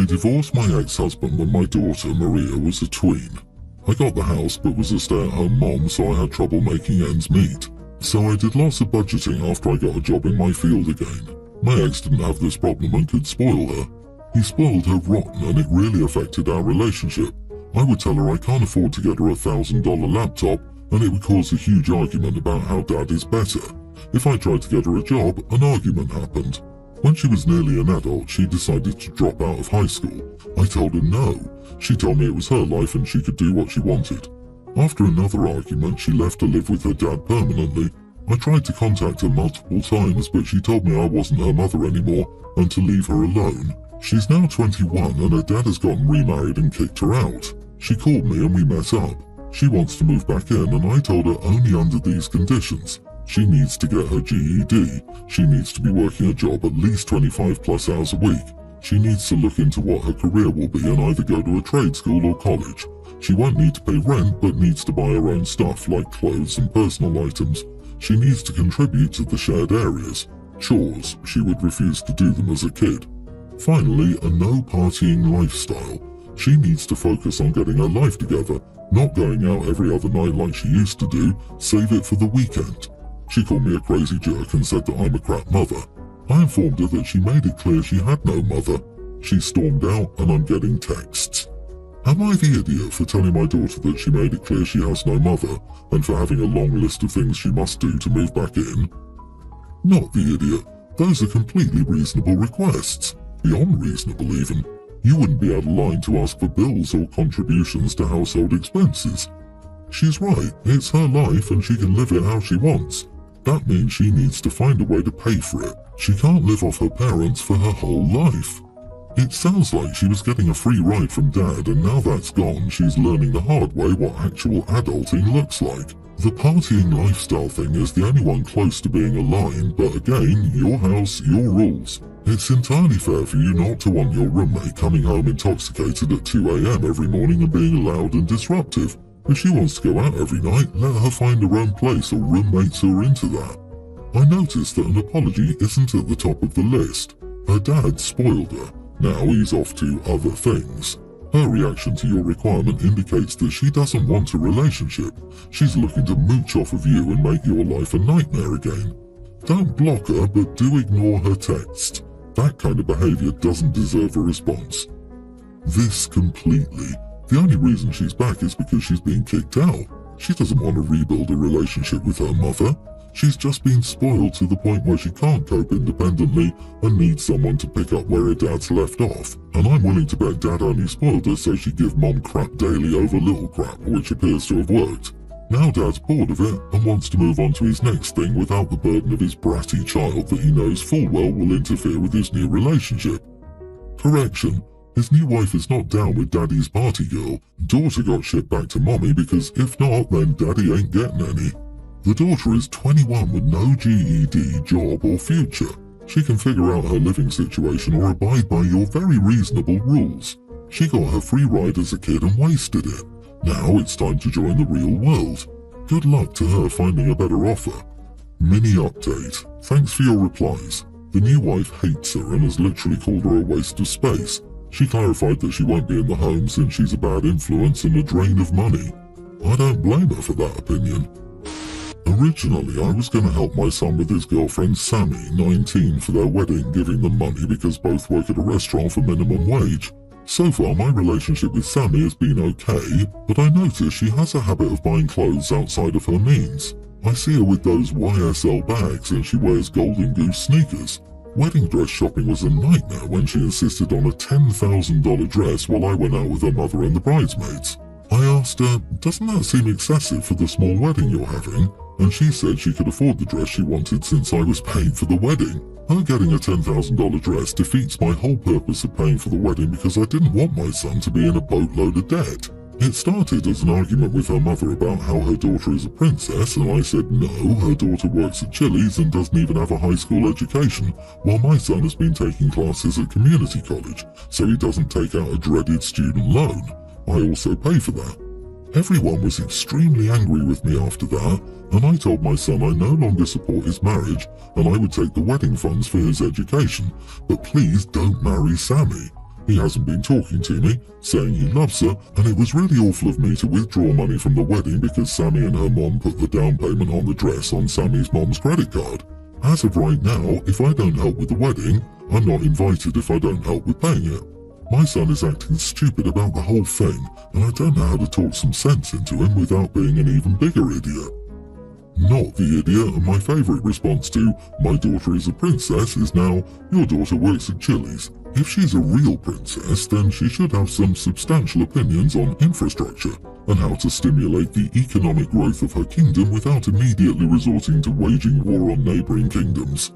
I divorced my ex-husband when my daughter, Maria, was a tween. I got the house but was a stay-at-home mom, so I had trouble making ends meet. So I did lots of budgeting after I got a job in my field again. My ex didn't have this problem and could spoil her. He spoiled her rotten and it really affected our relationship. I would tell her I can't afford to get her $1,000 laptop and it would cause a huge argument about how dad is better. If I tried to get her a job, an argument happened. When she was nearly an adult, she decided to drop out of high school. I told her no. She told me it was her life and she could do what she wanted. After another argument, she left to live with her dad permanently. I tried to contact her multiple times, but she told me I wasn't her mother anymore and to leave her alone. She's now 21 and her dad has gotten remarried and kicked her out. She called me and we met up. She wants to move back in and I told her only under these conditions. She needs to get her GED. She needs to be working a job at least 25 plus hours a week. She needs to look into what her career will be and either go to a trade school or college. She won't need to pay rent but needs to buy her own stuff like clothes and personal items. She needs to contribute to the shared areas. Chores, she would refuse to do them as a kid. Finally, a no partying lifestyle. She needs to focus on getting her life together, not going out every other night like she used to do, save it for the weekend. She called me a crazy jerk and said that I'm a crap mother. I informed her that she made it clear she had no mother. She stormed out and I'm getting texts. Am I the idiot for telling my daughter that she made it clear she has no mother and for having a long list of things she must do to move back in? Not the idiot. Those are completely reasonable requests. Beyond reasonable even. You wouldn't be out of line to ask for bills or contributions to household expenses. She's right, it's her life and she can live it how she wants. That means she needs to find a way to pay for it. She can't live off her parents for her whole life. It sounds like she was getting a free ride from dad and now that's gone, she's learning the hard way what actual adulting looks like. The partying lifestyle thing is the only one close to being aligned, but again, your house, your rules. It's entirely fair for you not to want your roommate coming home intoxicated at 2 AM every morning and being loud and disruptive. If she wants to go out every night, let her find her own place or roommates who are into that. I noticed that an apology isn't at the top of the list. Her dad spoiled her. Now he's off to other things. Her reaction to your requirement indicates that she doesn't want a relationship. She's looking to mooch off of you and make your life a nightmare again. Don't block her, but do ignore her texts. That kind of behavior doesn't deserve a response. This completely. The only reason she's back is because she's being kicked out. She doesn't want to rebuild a relationship with her mother. She's just been spoiled to the point where she can't cope independently and needs someone to pick up where her dad's left off. And I'm willing to bet dad only spoiled her so she'd give mom crap daily over little crap, which appears to have worked. Now dad's bored of it and wants to move on to his next thing without the burden of his bratty child that he knows full well will interfere with his new relationship. Correction. His new wife is not down with daddy's party girl. Daughter got shipped back to mommy because if not, then daddy ain't getting any. The daughter is 21 with no GED, job or future. She can figure out her living situation or abide by your very reasonable rules. She got her free ride as a kid and wasted it. Now it's time to join the real world. Good luck to her finding a better offer. Mini update. Thanks for your replies. The new wife hates her and has literally called her a waste of space. She clarified that she won't be in the home since she's a bad influence and a drain of money. I don't blame her for that opinion. Originally, I was going to help my son with his girlfriend Sammy, 19, for their wedding, giving them money because both work at a restaurant for minimum wage. So far, my relationship with Sammy has been okay, but I notice she has a habit of buying clothes outside of her means. I see her with those YSL bags and she wears Golden Goose sneakers. Wedding dress shopping was a nightmare when she insisted on a $10,000 dress while I went out with her mother and the bridesmaids. I asked her, doesn't that seem excessive for the small wedding you're having? And she said she could afford the dress she wanted since I was paying for the wedding. Her getting a $10,000 dress defeats my whole purpose of paying for the wedding because I didn't want my son to be in a boatload of debt. It started as an argument with her mother about how her daughter is a princess, and I said no, her daughter works at Chili's and doesn't even have a high school education, while my son has been taking classes at community college, so he doesn't take out a dreaded student loan. I also pay for that. Everyone was extremely angry with me after that, and I told my son I no longer support his marriage and I would take the wedding funds for his education, but please don't marry Sammy. He hasn't been talking to me, saying he loves her, and it was really awful of me to withdraw money from the wedding because Sammy and her mom put the down payment on the dress on Sammy's mom's credit card. As of right now, if I don't help with the wedding, I'm not invited if I don't help with paying it. My son is acting stupid about the whole thing, and I don't know how to talk some sense into him without being an even bigger idiot. Not the idiot, and my favourite response to "my daughter is a princess" is now "your daughter works at Chili's." If she's a real princess, then she should have some substantial opinions on infrastructure and how to stimulate the economic growth of her kingdom without immediately resorting to waging war on neighbouring kingdoms.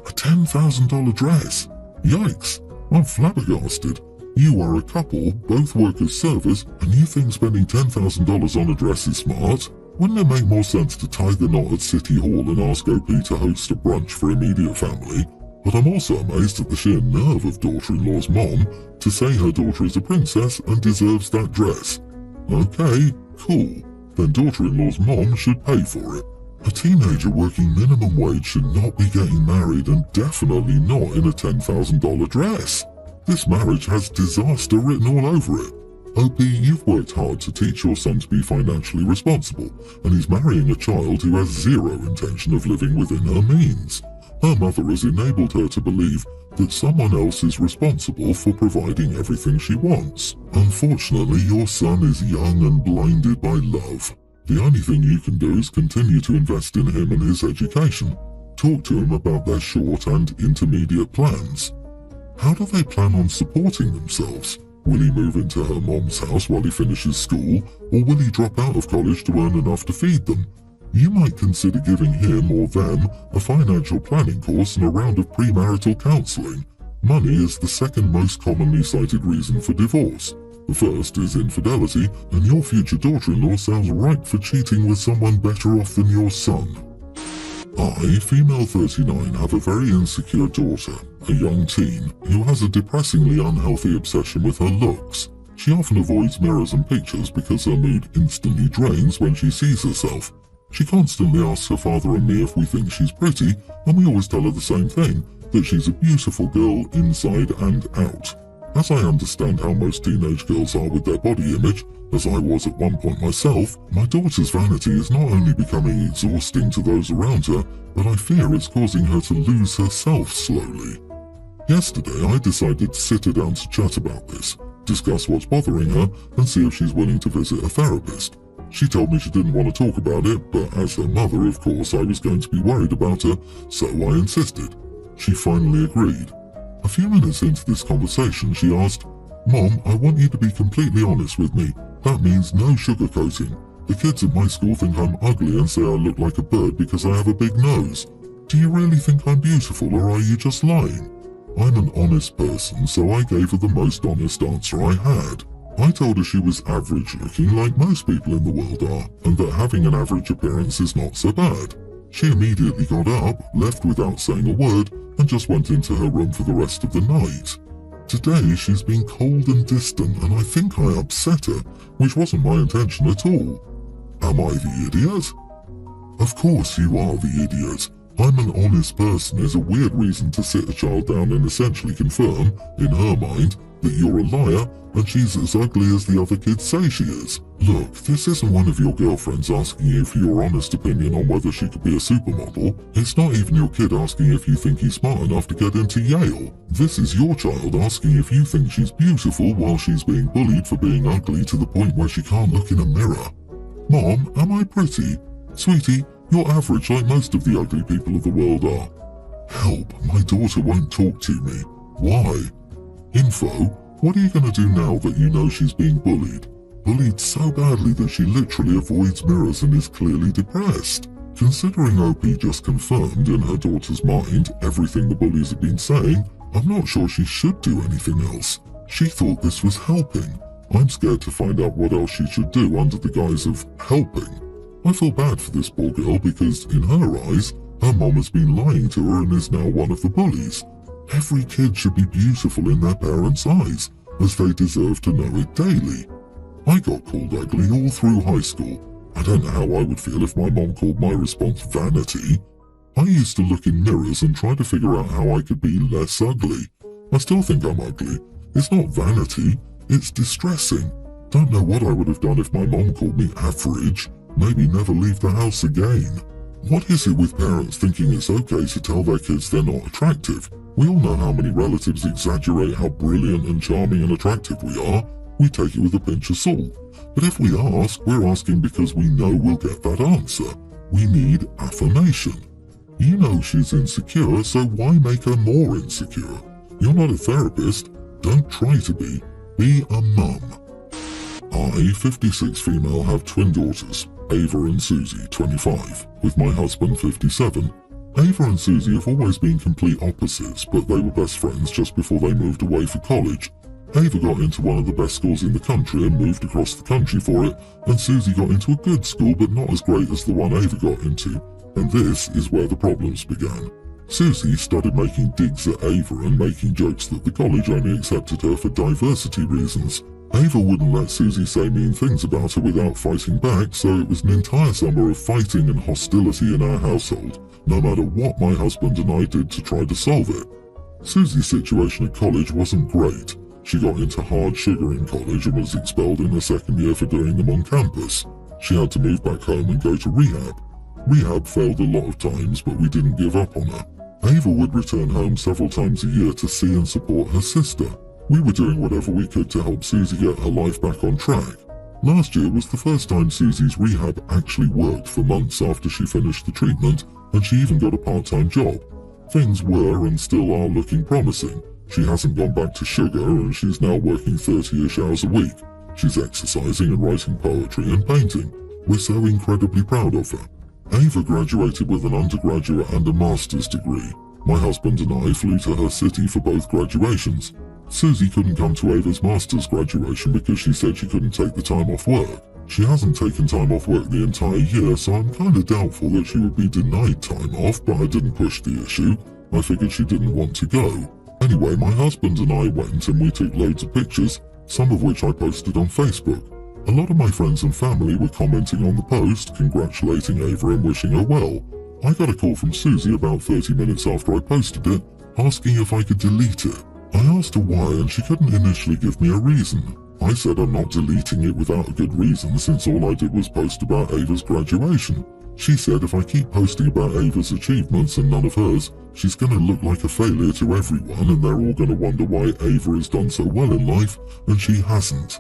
A $10,000 dress? Yikes! I'm flabbergasted. You are a couple, both work as servers, and you think spending $10,000 on a dress is smart? Wouldn't it make more sense to tie the knot at City Hall and ask OP to host a brunch for immediate family? But I'm also amazed at the sheer nerve of daughter-in-law's mom to say her daughter is a princess and deserves that dress. Okay, cool. Then daughter-in-law's mom should pay for it. A teenager working minimum wage should not be getting married, and definitely not in a $10,000 dress. This marriage has disaster written all over it. OP, you've worked hard to teach your son to be financially responsible, and he's marrying a child who has zero intention of living within her means. Her mother has enabled her to believe that someone else is responsible for providing everything she wants. Unfortunately, your son is young and blinded by love. The only thing you can do is continue to invest in him and his education. Talk to him about their short and intermediate plans. How do they plan on supporting themselves? Will he move into her mom's house while he finishes school, or will he drop out of college to earn enough to feed them? You might consider giving him or them a financial planning course and a round of premarital counseling. Money is the second most commonly cited reason for divorce. The first is infidelity, and your future daughter-in-law sounds ripe for cheating with someone better off than your son. I, female 39, have a very insecure daughter, a young teen, who has a depressingly unhealthy obsession with her looks. She often avoids mirrors and pictures because her mood instantly drains when she sees herself. She constantly asks her father and me if we think she's pretty, and we always tell her the same thing, that she's a beautiful girl inside and out. As I understand how most teenage girls are with their body image, as I was at one point myself, my daughter's vanity is not only becoming exhausting to those around her, but I fear it's causing her to lose herself slowly. Yesterday I decided to sit her down to chat about this, discuss what's bothering her, and see if she's willing to visit a therapist. She told me she didn't want to talk about it, but as her mother, of course, I was going to be worried about her, so I insisted. She finally agreed. A few minutes into this conversation, she asked, "Mom, I want you to be completely honest with me. That means no sugarcoating. The kids at my school think I'm ugly and say I look like a bird because I have a big nose. Do you really think I'm beautiful, or are you just lying?" I'm an honest person, so I gave her the most honest answer I had. I told her she was average looking like most people in the world are, and that having an average appearance is not so bad. She immediately got up, left without saying a word, and just went into her room for the rest of the night. Today she's been cold and distant, and I think I upset her, which wasn't my intention at all. Am I the idiot? Of course you are the idiot. I'm an honest person is a weird reason to sit a child down and essentially confirm, in her mind, that you're a liar and she's as ugly as the other kids say she is. Look, this isn't one of your girlfriends asking you for your honest opinion on whether she could be a supermodel. It's not even your kid asking if you think he's smart enough to get into Yale. This is your child asking if you think she's beautiful while she's being bullied for being ugly to the point where she can't look in a mirror. Mom, am I pretty? Sweetie, you're average like most of the ugly people of the world are. Help, my daughter won't talk to me. Why? Info, what are you going to do now that you know she's being bullied? Bullied so badly that she literally avoids mirrors and is clearly depressed. Considering OP just confirmed in her daughter's mind everything the bullies have been saying, I'm not sure she should do anything else. She thought this was helping. I'm scared to find out what else she should do under the guise of helping. I feel bad for this poor girl because, in her eyes, her mom has been lying to her and is now one of the bullies. Every kid should be beautiful in their parents' eyes, as they deserve to know it daily. I got called ugly all through high school. I don't know how I would feel if my mom called my response vanity. I used to look in mirrors and try to figure out how I could be less ugly. I still think I'm ugly, It's not vanity, it's distressing. Don't know what I would have done if my mom called me average. Maybe never leave the house again. What is it with parents thinking it's okay to tell their kids they're not attractive? We all know how many relatives exaggerate how brilliant and charming and attractive we are. We take it with a pinch of salt. But if we ask, we're asking because we know we'll get that answer. We need affirmation. You know she's insecure, so why make her more insecure? You're not a therapist. Don't try to be. Be a mum. I, 56 female, have twin daughters, Ava and Susie, 25, with my husband, 57. Ava and Susie have always been complete opposites, but they were best friends just before they moved away for college. Ava got into one of the best schools in the country and moved across the country for it, and Susie got into a good school but not as great as the one Ava got into. And this is where the problems began. Susie started making digs at Ava and making jokes that the college only accepted her for diversity reasons. Ava wouldn't let Susie say mean things about her without fighting back, so it was an entire summer of fighting and hostility in our household, no matter what my husband and I did to try to solve it. Susie's situation at college wasn't great. She got into hard sugar in college and was expelled in her second year for doing them on campus. She had to move back home and go to rehab. Rehab failed a lot of times, but we didn't give up on her. Ava would return home several times a year to see and support her sister. We were doing whatever we could to help Susie get her life back on track. Last year was the first time Susie's rehab actually worked for months after she finished the treatment, and she even got a part-time job. Things were and still are looking promising. She hasn't gone back to sugar and she's now working 30-ish hours a week. She's exercising and writing poetry and painting. We're so incredibly proud of her. Ava graduated with an undergraduate and a master's degree. My husband and I flew to her city for both graduations. Susie couldn't come to Ava's master's graduation because she said she couldn't take the time off work. She hasn't taken time off work the entire year, so I'm kind of doubtful that she would be denied time off, but I didn't push the issue. I figured she didn't want to go. Anyway, my husband and I went and we took loads of pictures, some of which I posted on Facebook. A lot of my friends and family were commenting on the post, congratulating Ava and wishing her well. I got a call from Susie about 30 minutes after I posted it, asking if I could delete it. I asked her why and she couldn't initially give me a reason. I said I'm not deleting it without a good reason since all I did was post about Ava's graduation. She said if I keep posting about Ava's achievements and none of hers, she's going to look like a failure to everyone and they're all going to wonder why Ava has done so well in life and she hasn't.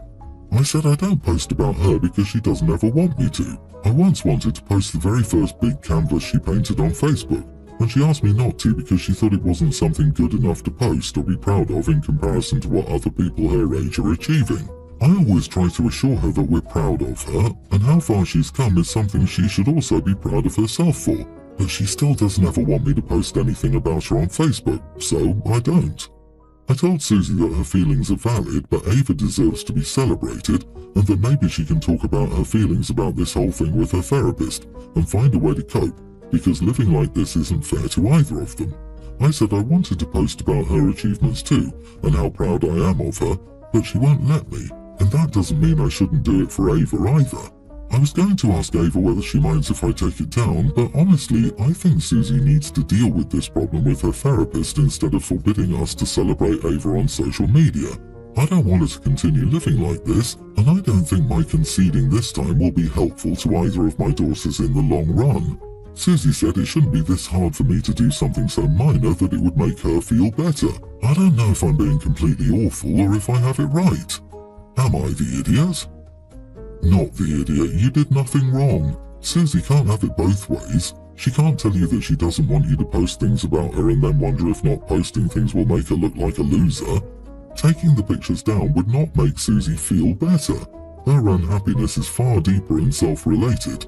I said I don't post about her because she doesn't ever want me to. I once wanted to post the very first big canvas she painted on Facebook, and she asked me not to because she thought it wasn't something good enough to post or be proud of in comparison to what other people her age are achieving. I always try to assure her that we're proud of her, and how far she's come is something she should also be proud of herself for, but she still doesn't ever want me to post anything about her on Facebook, so I don't. I told Susie that her feelings are valid, but Ava deserves to be celebrated, and that maybe she can talk about her feelings about this whole thing with her therapist, and find a way to cope, because living like this isn't fair to either of them. I said I wanted to post about her achievements too, and how proud I am of her, but she won't let me, and that doesn't mean I shouldn't do it for Ava either. I was going to ask Ava whether she minds if I take it down, but honestly, I think Susie needs to deal with this problem with her therapist instead of forbidding us to celebrate Ava on social media. I don't want her to continue living like this, and I don't think my conceding this time will be helpful to either of my daughters in the long run. Susie said it shouldn't be this hard for me to do something so minor that it would make her feel better. I don't know if I'm being completely awful or if I have it right. Am I the idiot? Not the idiot, you did nothing wrong. Susie can't have it both ways. She can't tell you that she doesn't want you to post things about her and then wonder if not posting things will make her look like a loser. Taking the pictures down would not make Susie feel better. Her unhappiness is far deeper and self-related.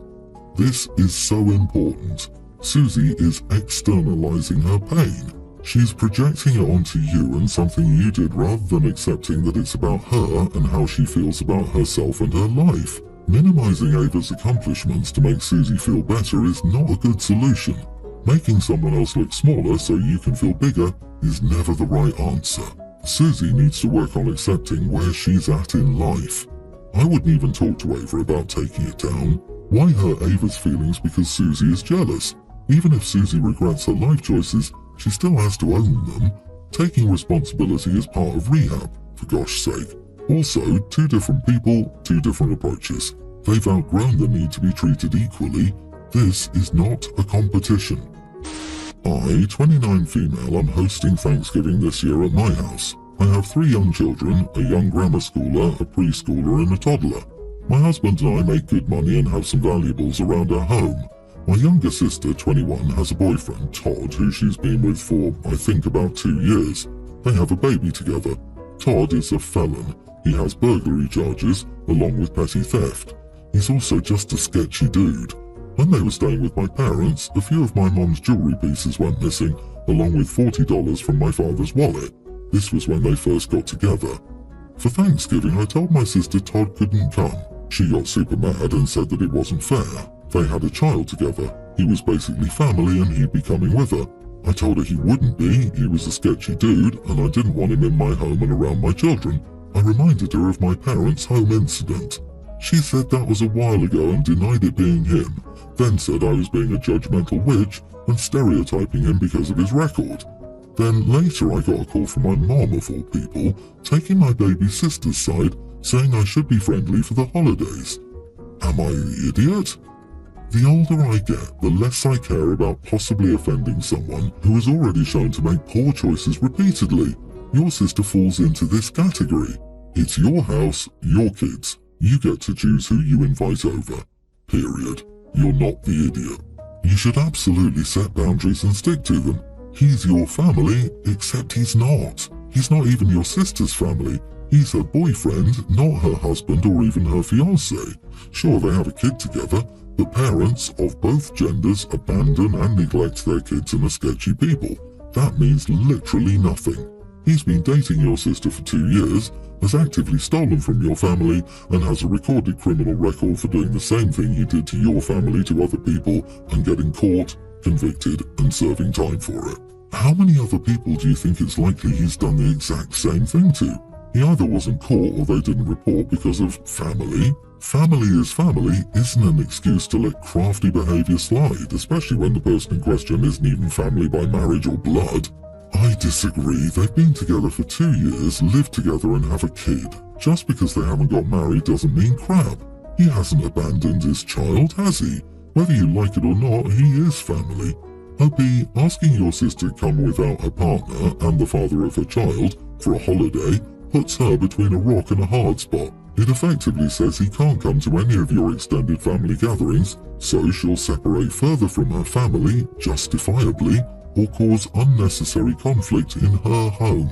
This is so important. Susie is externalizing her pain. She's projecting it onto you and something you did rather than accepting that it's about her and how she feels about herself and her life. Minimizing Ava's accomplishments to make Susie feel better is not a good solution. Making someone else look smaller so you can feel bigger is never the right answer. Susie needs to work on accepting where she's at in life. I wouldn't even talk to Ava about taking it down. Why hurt Ava's feelings because Susie is jealous? Even if Susie regrets her life choices, she still has to own them. Taking responsibility is part of rehab. for gosh sake. Also, two different people, two different approaches. They've outgrown the need to be treated equally. This is not a competition. I, 29 female, am hosting Thanksgiving this year at my house. I have 3 young children, a young grammar schooler, a preschooler and a toddler. My husband and I make good money and have some valuables around our home. My younger sister, 21, has a boyfriend, Todd, who she's been with for, I think, about 2 years. They have a baby together. Todd is a felon. He has burglary charges, along with petty theft. He's also just a sketchy dude. When they were staying with my parents, a few of my mom's jewelry pieces went missing, along with $40 from my father's wallet. This was when they first got together. For Thanksgiving, I told my sister Todd couldn't come. She got super mad and said that it wasn't fair. They had a child together. He was basically family and he'd be coming with her. I told her he wouldn't be, he was a sketchy dude, and I didn't want him in my home and around my children. I reminded her of my parents' home incident. She said that was a while ago and denied it being him, then said I was being a judgmental witch and stereotyping him because of his record. Then later I got a call from my mom, of all people, taking my baby sister's side, saying I should be friendly for the holidays. Am I the idiot? The older I get, the less I care about possibly offending someone who has already shown to make poor choices repeatedly. Your sister falls into this category. It's your house, your kids. You get to choose who you invite over. Period. You're not the idiot. You should absolutely set boundaries and stick to them. He's your family, except he's not. He's not even your sister's family. He's her boyfriend, not her husband or even her fiancé. Sure, they have a kid together, but parents of both genders abandon and neglect their kids and are sketchy people. That means literally nothing. He's been dating your sister for 2 years, has actively stolen from your family, and has a recorded criminal record for doing the same thing he did to your family to other people and getting caught, convicted, and serving time for it. How many other people do you think it's likely he's done the exact same thing to? He either wasn't caught or they didn't report because of family. Family is family isn't an excuse to let crafty behavior slide, especially when the person in question isn't even family by marriage or blood. I disagree. They've been together for 2 years, lived together and have a kid. Just because they haven't got married doesn't mean crap. He hasn't abandoned his child, has he? Whether you like it or not, he is family. OP, asking your sister to come without her partner and the father of her child for a holiday puts her between a rock and a hard spot. It effectively says he can't come to any of your extended family gatherings, so she'll separate further from her family, justifiably, or cause unnecessary conflict in her home.